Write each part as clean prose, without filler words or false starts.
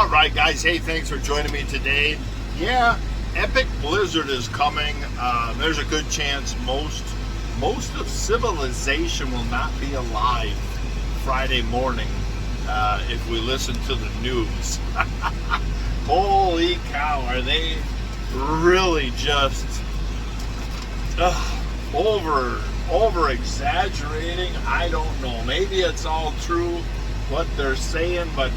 Alright guys, hey, thanks for joining me today. Yeah, epic blizzard is coming. There's a good chance most of civilization will not be alive Friday morning if we listen to the news. Holy cow, are they really just over exaggerating? I don't know. Maybe it's all true what they're saying, but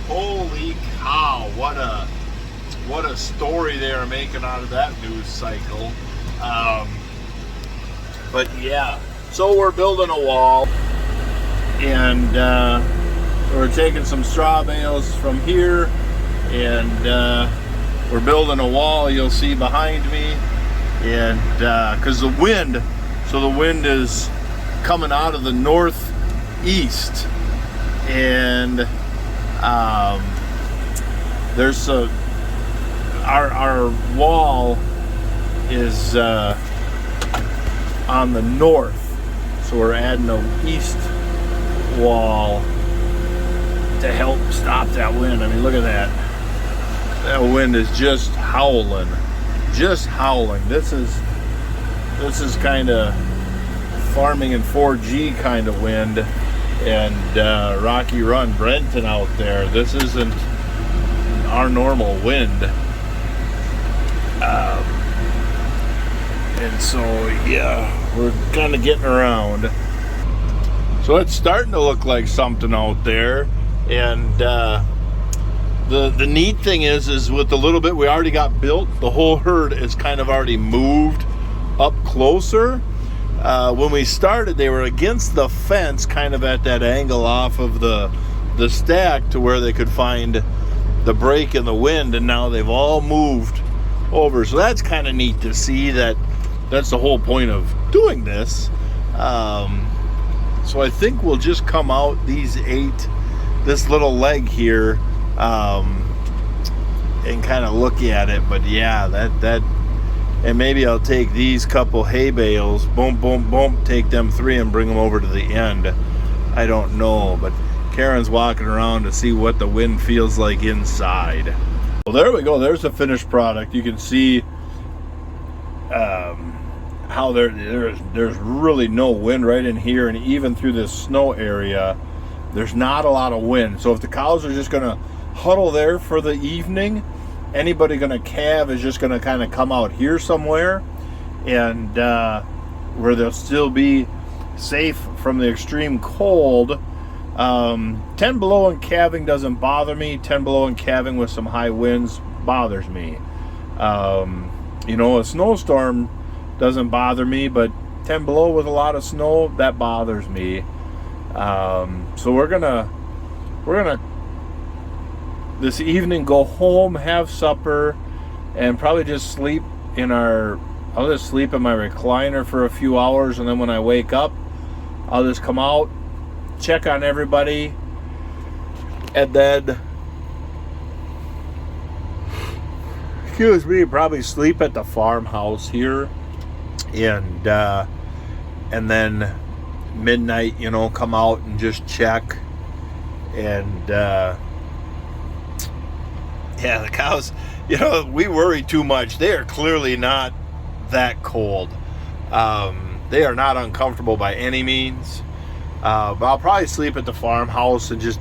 holy cow, what a story they are making out of that news cycle. But yeah, so we're building a wall, and we're taking some straw bales from here, and we're building a wall, you'll see behind me. And because the wind is coming out of the northeast, and there's our wall is on the north, so we're adding an east wall to help stop that wind. I mean, look at that. That wind is just howling. This is kind of farming in 4G kind of wind, and Rocky Run, Brenton out there. This isn't our normal wind, and so yeah, we're kind of getting around. So it's starting to look like something out there, and the neat thing is with the little bit we already got built, the whole herd is kind of already moved up closer. When we started, they were against the fence, kind of at that angle off of the stack to where they could find the break in the wind, and now they've all moved over. So that's kind of neat to see. That's the whole point of doing this. So I think we'll just come out these 8, this little leg here, and kind of look at it. But yeah, that and maybe I'll take these couple hay bales, boom, take them 3 and bring them over to the end. I don't know, but Karen's walking around to see what the wind feels like inside. Well, there we go. There's the finished product. You can see how there's really no wind right in here, and even through this snow area, there's not a lot of wind. So if the cows are just gonna huddle there for the evening, anybody gonna calve is just gonna kind of come out here somewhere, and where they'll still be safe from the extreme cold. 10 below and calving doesn't bother me. 10 below and calving with some high winds bothers me. A snowstorm doesn't bother me, but 10 below with a lot of snow, that bothers me. So we're gonna this evening go home, have supper, and probably just sleep I'll just sleep in my recliner for a few hours, and then when I wake up, I'll just come out, check on everybody, and then probably sleep at the farmhouse here, and then midnight, come out and just check. And yeah, the cows, we worry too much. They are clearly not that cold. They are not uncomfortable by any means. But I'll probably sleep at the farmhouse and just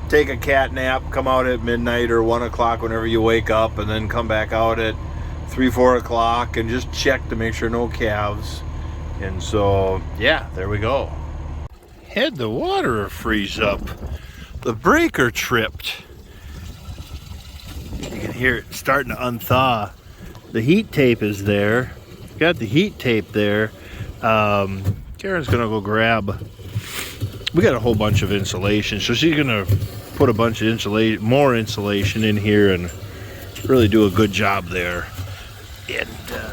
take a cat nap, come out at midnight or 1 o'clock whenever you wake up, and then come back out at 3, 4 o'clock and just check to make sure no calves. And so, yeah, there we go. Had the water freeze up. The breaker tripped. You can hear it starting to unthaw. The heat tape is there. Got the heat tape there. Karen's gonna go grab. We got a whole bunch of insulation, so she's gonna put a bunch of more insulation in here and really do a good job there. And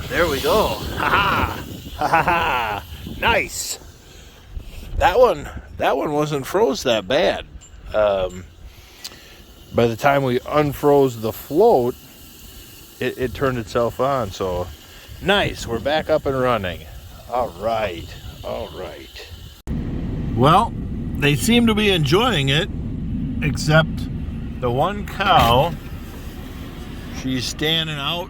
there we go. Ha ha! Nice. That one wasn't froze that bad. By the time we unfroze the float, it turned itself on. So nice. We're back up and running. All right. Well, they seem to be enjoying it, except the one cow, she's standing out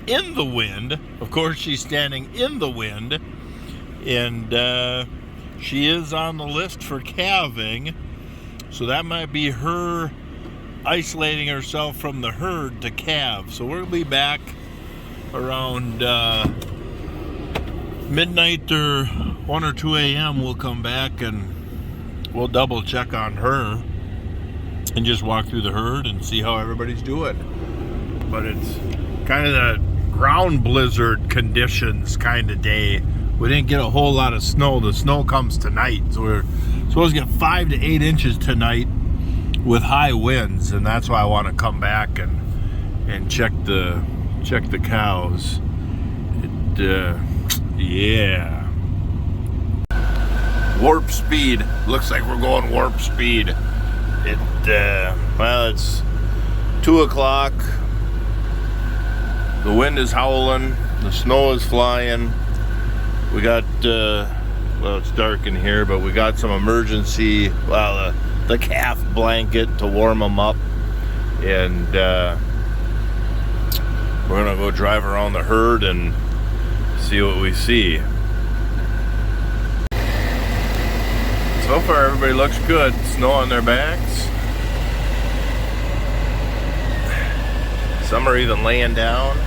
in the wind. Of course, she's standing in the wind, and she is on the list for calving. So that might be her isolating herself from the herd to calve. So we'll be back around midnight or 1 or 2 a.m. We'll come back and we'll double check on her and just walk through the herd and see how everybody's doing. But it's kind of the ground blizzard conditions kind of day. We didn't get a whole lot of snow. The snow comes tonight, so we're supposed to get 5 to 8 inches tonight with high winds, and that's why I want to come back and check the cows. Yeah. Warp speed. Looks like we're going warp speed. Well, it's 2 o'clock. The wind is howling. The snow is flying. We got, well, it's dark in here, but we got some emergency, well, the calf blanket to warm them up. And we're gonna go drive around the herd and see what we see. So far, everybody looks good. Snow on their backs. Some are even laying down.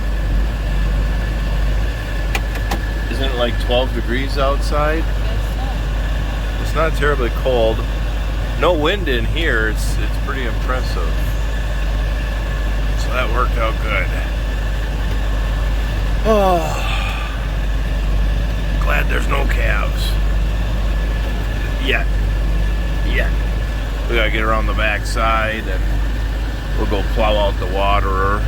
Isn't it like 12 degrees outside? It's not terribly cold. No wind in here. It's pretty impressive. So that worked out good. Oh, glad there's no calves. Yet. We gotta get around the back side and we'll go plow out the waterer.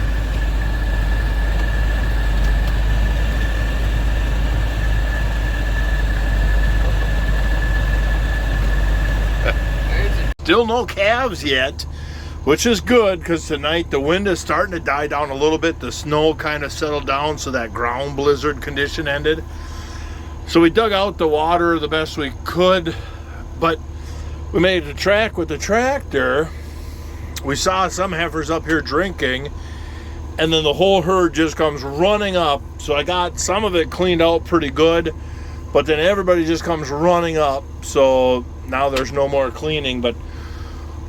Still no calves yet, which is good because tonight the wind is starting to die down a little bit. The snow kind of settled down, so that ground blizzard condition ended. So we dug out the water the best we could, but we made a track with the tractor. We saw some heifers up here drinking, and then the whole herd just comes running up. So I got some of it cleaned out pretty good, but then everybody just comes running up. So now there's no more cleaning, but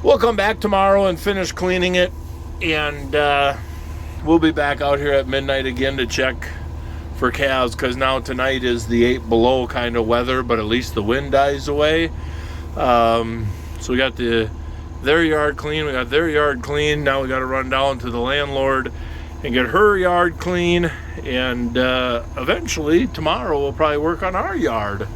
we'll come back tomorrow and finish cleaning it, and we'll be back out here at midnight again to check for calves, because now tonight is the 8 below kind of weather, but at least the wind dies away. So we got their yard clean, we got their yard clean. Now we got to run down to the landlord and get her yard clean, and eventually tomorrow we'll probably work on our yard.